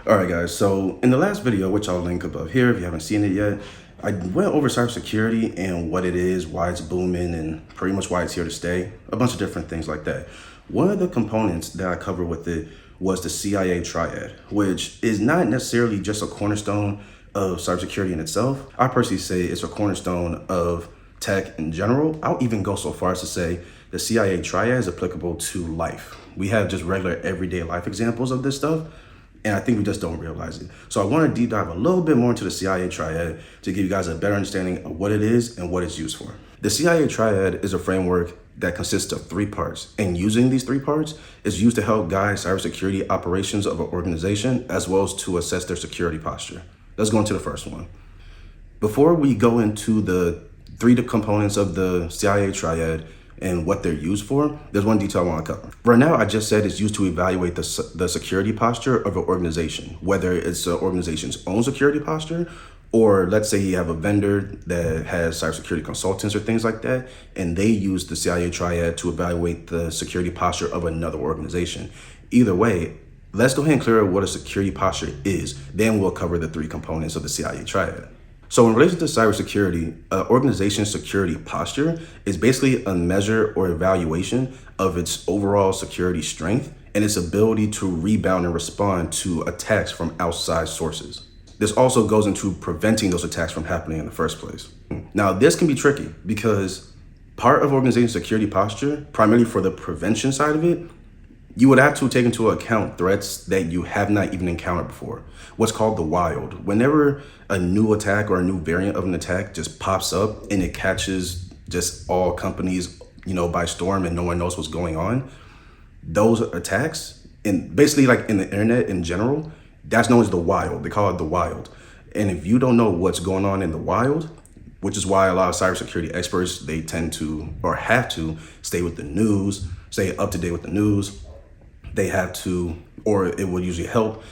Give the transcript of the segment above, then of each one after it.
All right, guys, so in the last video, which I'll link above here if you haven't seen it yet, I went over cybersecurity and what it is, why it's booming, and pretty much why it's here to stay, a bunch of different things like that. One of the components that I covered with it was the CIA Triad, which is not necessarily just a cornerstone of cybersecurity in itself. I personally say it's a cornerstone of tech in general. I'll even go so far as to say the CIA Triad is applicable to life. We have just regular everyday life examples of this stuff, and I think we just don't realize it. So I want to deep dive a little bit more into the CIA Triad to give you guys a better understanding of what it is and what it's used for. The CIA Triad is a framework that consists of 3 parts, and using these 3 parts is used to help guide cybersecurity operations of an organization as well as to assess their security posture. Let's go into the first one. Before we go into the 3 components of the CIA Triad and what they're used for, there's one detail I want to cover. Right now, I just said it's used to evaluate the security posture of an organization, whether it's an organization's own security posture, or let's say you have a vendor that has cybersecurity consultants or things like that, and they use the CIA Triad to evaluate the security posture of another organization. Either way, let's go ahead and clear up what a security posture is. Then we'll cover the 3 components of the CIA Triad. So in relation to cybersecurity, an organization's security posture is basically a measure or evaluation of its overall security strength and its ability to rebound and respond to attacks from outside sources. This also goes into preventing those attacks from happening in the first place. Now, this can be tricky because part of organization security posture, primarily for the prevention side of it, you would have to take into account threats that you have not even encountered before. What's called the wild. Whenever a new attack or a new variant of an attack just pops up and it catches just all companies, by storm and no one knows what's going on, those attacks, and basically like in the internet in general, that's known as the wild. They call it the wild. And if you don't know what's going on in the wild, which is why a lot of cybersecurity experts, they tend to or have to stay with the news, stay up to date with the news. They have to, or it would usually help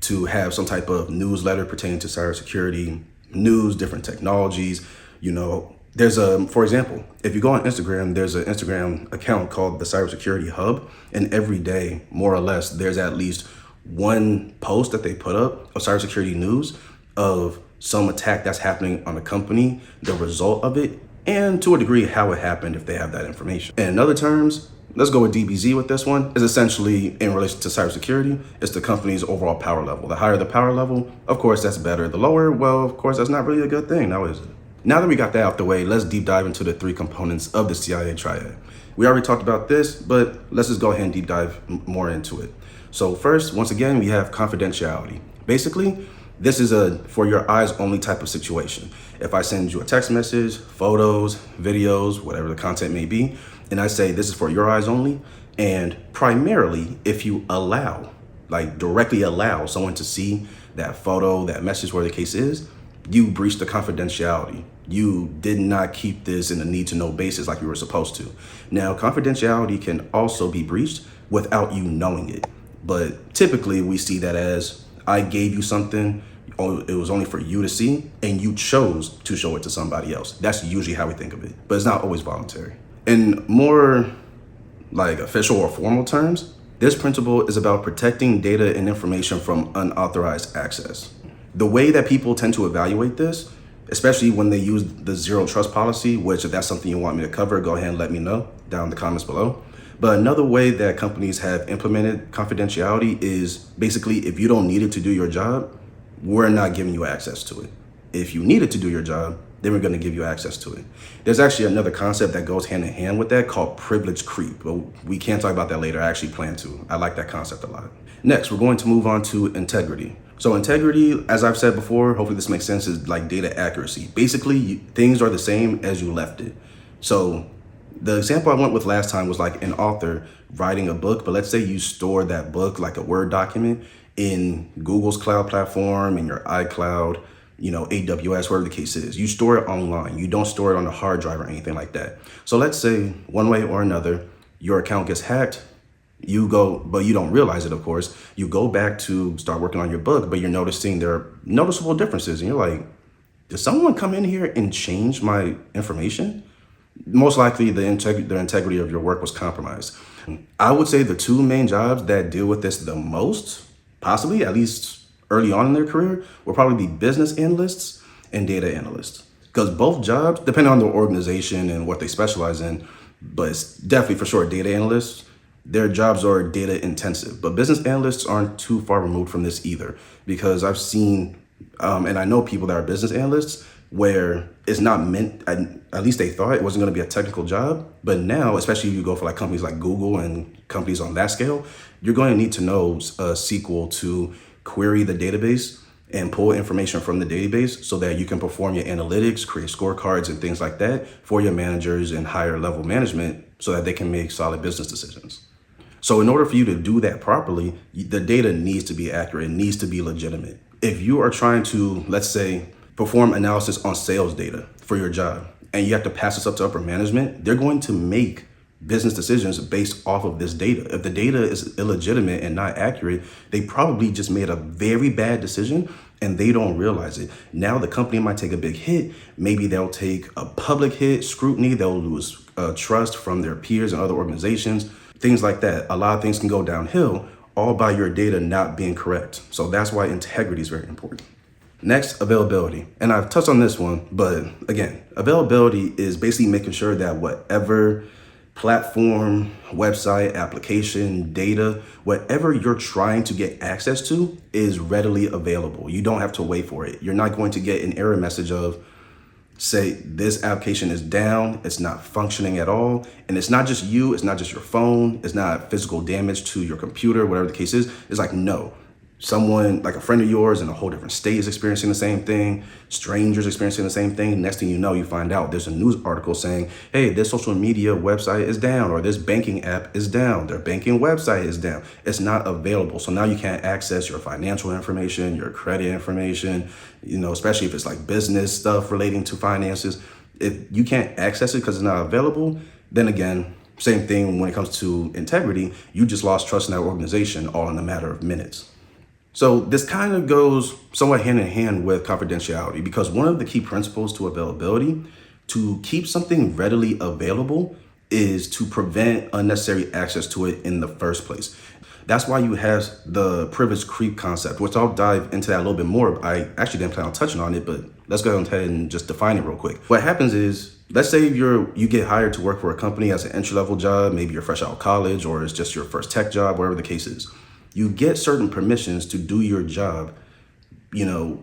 to have some type of newsletter pertaining to cybersecurity, news, different technologies. There's for example, if you go on Instagram, there's an Instagram account called the Cybersecurity Hub, and every day, more or less, there's at least one post that they put up of cybersecurity news of some attack that's happening on a company, the result of it, and to a degree, how it happened if they have that information. And in other terms, let's go with DBZ with this one, is essentially in relation to cybersecurity, it's the company's overall power level. The higher the power level, of course, that's better. The lower, well, of course, that's not really a good thing, now is it? Now that we got that out the way, let's deep dive into the 3 components of the CIA Triad. We already talked about this, but let's just go ahead and deep dive more into it. So first, once again, we have confidentiality. Basically, this is a for your eyes only type of situation. If I send you a text message, photos, videos, whatever the content may be, and I say this is for your eyes only, and primarily if you allow, like directly allow someone to see that photo, that message, whatever the case is, you breached the confidentiality. You did not keep this in a need to know basis like you were supposed to. Now, confidentiality can also be breached without you knowing it. But typically we see that as I gave you something, it was only for you to see, and you chose to show it to somebody else. That's usually how we think of it, but it's not always voluntary. In more like official or formal terms, this principle is about protecting data and information from unauthorized access. The way that people tend to evaluate this, especially when they use the zero trust policy, which if that's something you want me to cover, go ahead and let me know down in the comments below. But another way that companies have implemented confidentiality is basically if you don't need it to do your job, we're not giving you access to it. If you need it to do your job, then we're going to give you access to it. There's actually another concept that goes hand in hand with that called privilege creep, but we can't talk about that later. I actually plan to. I like that concept a lot. Next, we're going to move on to integrity. So integrity, as I've said before, hopefully this makes sense, is like data accuracy. Basically, things are the same as you left it. So the example I went with last time was like an author writing a book, but let's say you store that book like a Word document in Google's cloud platform, in your iCloud, AWS, whatever the case is. You store it online. You don't store it on a hard drive or anything like that. So let's say one way or another, your account gets hacked. You go, but you don't realize it, of course. You go back to start working on your book, but you're noticing there are noticeable differences. And you're like, did someone come in here and change my information? Most likely the integrity of your work was compromised. I would say the 2 main jobs that deal with this the most, possibly, at least early on in their career will probably be business analysts and data analysts. Because both jobs, depending on the organization and what they specialize in, but it's definitely for sure data analysts, their jobs are data intensive. But business analysts aren't too far removed from this either, because I've seen, and I know people that are business analysts where it's not meant, at least they thought it wasn't going to be a technical job. But now, especially if you go for like companies like Google and companies on that scale, you're going to need to know SQL to query the database and pull information from the database so that you can perform your analytics, create scorecards and things like that for your managers and higher level management so that they can make solid business decisions. So in order for you to do that properly, the data needs to be accurate, it needs to be legitimate. If you are trying to, let's say, perform analysis on sales data for your job and you have to pass this up to upper management, they're going to make business decisions based off of this data. If the data is illegitimate and not accurate, they probably just made a very bad decision and they don't realize it. Now the company might take a big hit. Maybe they'll take a public hit, scrutiny, they'll lose trust from their peers and other organizations, things like that. A lot of things can go downhill all by your data not being correct. So that's why integrity is very important. Next, availability. And I've touched on this one, but again, availability is basically making sure that whatever platform, website, application, data, whatever you're trying to get access to is readily available. You don't have to wait for it. You're not going to get an error message of, say, this application is down, it's not functioning at all. And it's not just you, it's not just your phone, it's not physical damage to your computer, whatever the case is. It's like, no. Someone like a friend of yours in a whole different state is experiencing the same thing, strangers experiencing the same thing. Next thing you know, you find out there's a news article saying, hey, this social media website is down, or this banking app is down, their banking website is down. It's not available. So now you can't access your financial information, your credit information, especially if it's like business stuff relating to finances. If you can't access it because it's not available, then again, same thing when it comes to integrity, you just lost trust in that organization all in a matter of minutes. So this kind of goes somewhat hand in hand with confidentiality, because one of the key principles to availability, to keep something readily available, is to prevent unnecessary access to it in the first place. That's why you have the privilege creep concept, which I'll dive into that a little bit more. I actually didn't plan on touching on it, but let's go ahead and just define it real quick. What happens is, let's say you get hired to work for a company as an entry-level job, maybe you're fresh out of college or it's just your first tech job, whatever the case is. You get certain permissions to do your job, the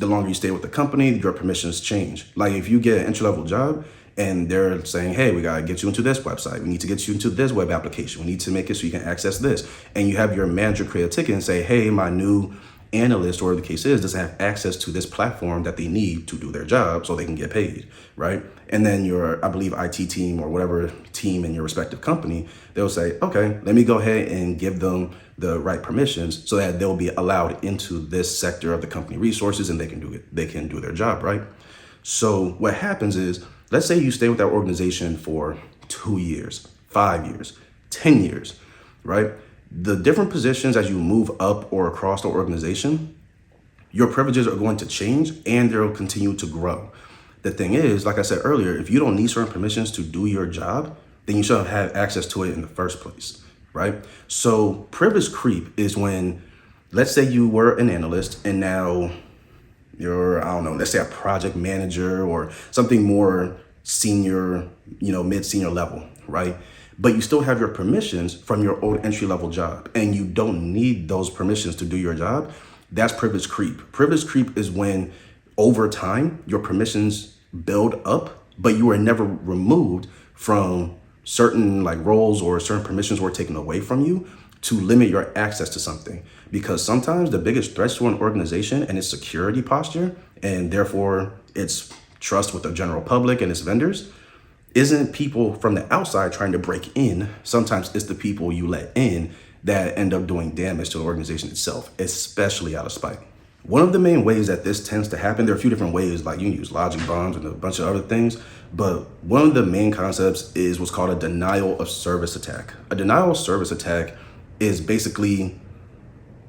longer you stay with the company, your permissions change. Like if you get an entry-level job and they're saying, hey, we gotta get you into this website. We need to get you into this web application. We need to make it so you can access this. And you have your manager create a ticket and say, hey, my new analyst, or whatever the case is, doesn't have access to this platform that they need to do their job so they can get paid, right? And then your, I believe, IT team or whatever team in your respective company, they'll say, okay, let me go ahead and give them the right permissions so that they'll be allowed into this sector of the company resources and they can do their job, right? So what happens is, let's say you stay with that organization for 2 years, 5 years, 10 years, right? The different positions as you move up or across the organization, your privileges are going to change and they'll continue to grow. The thing is, like I said earlier, if you don't need certain permissions to do your job, then you shouldn't have access to it in the first place, right? So privilege creep is when, let's say you were an analyst and now you're, let's say a project manager or something more senior, mid-senior level, right? But you still have your permissions from your old entry-level job and you don't need those permissions to do your job. That's privilege creep. Privilege creep is when over time your permissions build up, but you are never removed from certain roles or certain permissions were taken away from you to limit your access to something. Because sometimes the biggest threats to an organization and its security posture, and therefore its trust with the general public and its vendors, isn't people from the outside trying to break in. Sometimes it's the people you let in that end up doing damage to the organization itself, especially out of spite. One of the main ways that this tends to happen, there are a few different ways, like you can use logic bombs and a bunch of other things, but one of the main concepts is what's called a denial of service attack. A denial of service attack is basically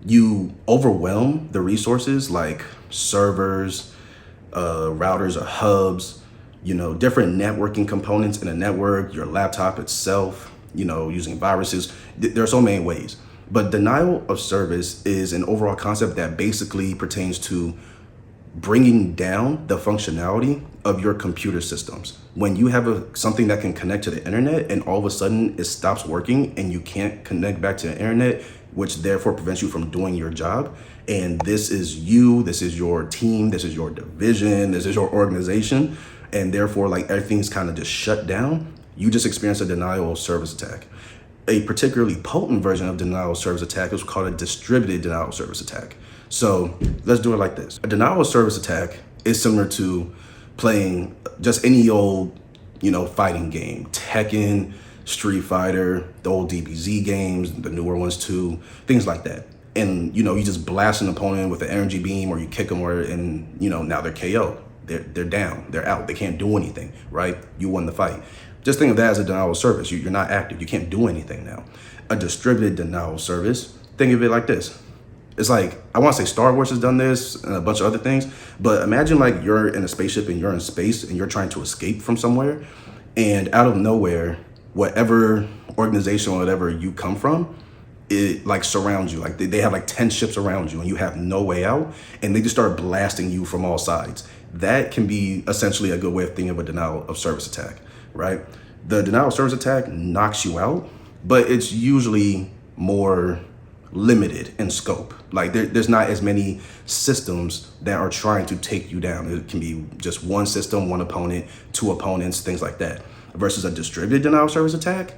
you overwhelm the resources like servers, routers or hubs, different networking components in a network, your laptop itself, using viruses. There are so many ways. But denial of service is an overall concept that basically pertains to bringing down the functionality of your computer systems. When you have something that can connect to the internet and all of a sudden it stops working and you can't connect back to the internet, which therefore prevents you from doing your job. And this is you, this is your team, this is your division, this is your organization. And therefore, like, everything's kind of just shut down. You just experienced a denial of service attack. A particularly potent version of denial of service attack is called a distributed denial of service attack. So let's do it like this. A denial of service attack is similar to playing just any old, fighting game. Tekken, Street Fighter, the old DBZ games, the newer ones too, things like that. And, you just blast an opponent with an energy beam or you kick them and, now they're KO. They're down, they're out, they can't do anything, right? You won the fight. Just think of that as a denial of service. You're not active, you can't do anything now. A distributed denial of service, think of it like this. It's like, I want to say Star Wars has done this and a bunch of other things, but imagine like you're in a spaceship and you're in space and you're trying to escape from somewhere, and out of nowhere, whatever organization or whatever you come from, it like surrounds you. Like they have like 10 ships around you and you have no way out, and they just start blasting you from all sides. That can be essentially a good way of thinking of a denial of service attack, right? The denial of service attack knocks you out, but it's usually more limited in scope. Like there's not as many systems that are trying to take you down. It can be just one system, one opponent, two opponents, things like that. Versus a distributed denial of service attack,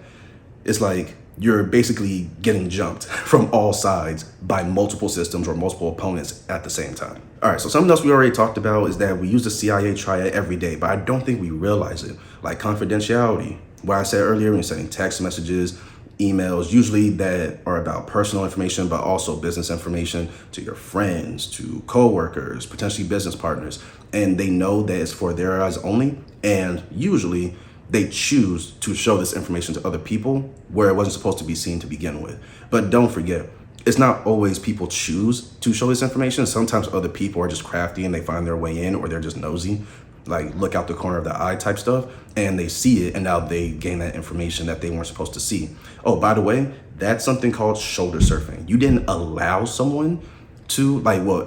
it's like you're basically getting jumped from all sides by multiple systems or multiple opponents at the same time. All right, so something else we already talked about is that we use the CIA Triad every day, but I don't think we realize it. Like confidentiality, what I said earlier, when you're sending text messages, emails, usually that are about personal information, but also business information to your friends, to coworkers, potentially business partners. And they know that it's for their eyes only. And usually they choose to show this information to other people where it wasn't supposed to be seen to begin with. But don't forget, it's not always people choose to show this information. Sometimes other people are just crafty and they find their way in, or they're just nosy, like look out the corner of the eye type stuff, and they see it and now they gain that information that they weren't supposed to see. Oh, by the way, that's something called shoulder surfing. You didn't allow someone to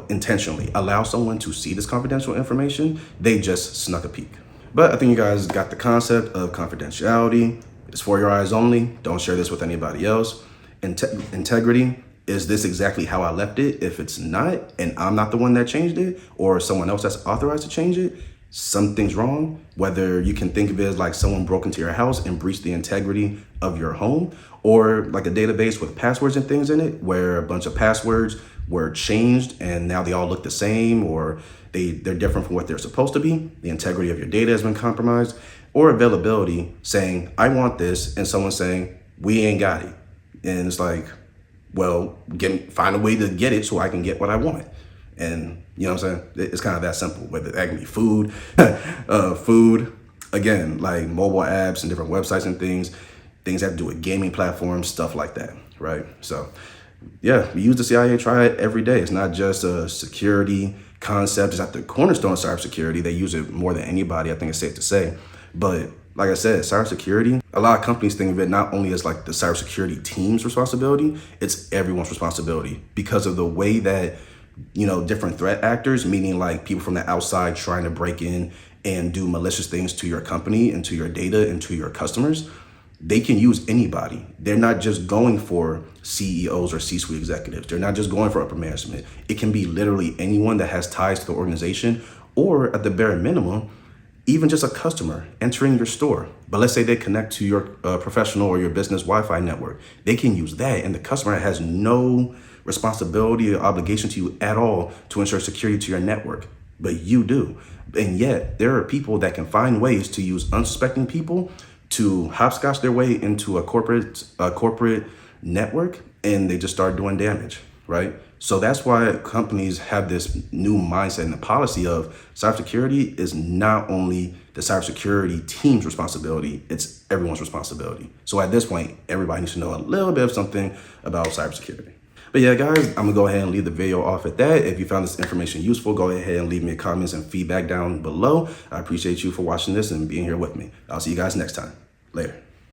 intentionally allow someone to see this confidential information. They just snuck a peek. But I think you guys got the concept of confidentiality. It's for your eyes only. Don't share this with anybody else. Integrity. Is this exactly how I left it? If it's not, and I'm not the one that changed it, or someone else that's authorized to change it, something's wrong. Whether you can think of it as like someone broke into your house and breached the integrity of your home, or like a database with passwords and things in it, where a bunch of passwords were changed and now they all look the same, or they're different from what they're supposed to be. The integrity of your data has been compromised. Or availability, saying, I want this, and someone saying, we ain't got it. And it's like, well, find a way to get it so I can get what I want. And you know what I'm saying? It's kind of that simple. Whether that can be food, again, like mobile apps and different websites and things that have to do with gaming platforms, stuff like that, right? So yeah, we use the CIA Triad every day. It's not just a security concept. It's not the cornerstone of cybersecurity. They use it more than anybody, I think it's safe to say. But like I said, cybersecurity, a lot of companies think of it not only as like the cybersecurity team's responsibility, it's everyone's responsibility because of the way that, different threat actors, meaning like people from the outside trying to break in and do malicious things to your company and to your data and to your customers, they can use anybody. They're not just going for CEOs or C-suite executives. They're not just going for upper management. It can be literally anyone that has ties to the organization, or at the bare minimum, even just a customer entering your store. But let's say they connect to your professional or your business Wi-Fi network. They can use that, and the customer has no responsibility or obligation to you at all to ensure security to your network, but you do. And yet there are people that can find ways to use unsuspecting people to hopscotch their way into a corporate network, and they just start doing damage, right? So that's why companies have this new mindset and the policy of cybersecurity is not only the cybersecurity team's responsibility, it's everyone's responsibility. So at this point, everybody needs to know a little bit of something about cybersecurity. But yeah, guys, I'm gonna go ahead and leave the video off at that. If you found this information useful, go ahead and leave me comments and feedback down below. I appreciate you for watching this and being here with me. I'll see you guys next time. Later.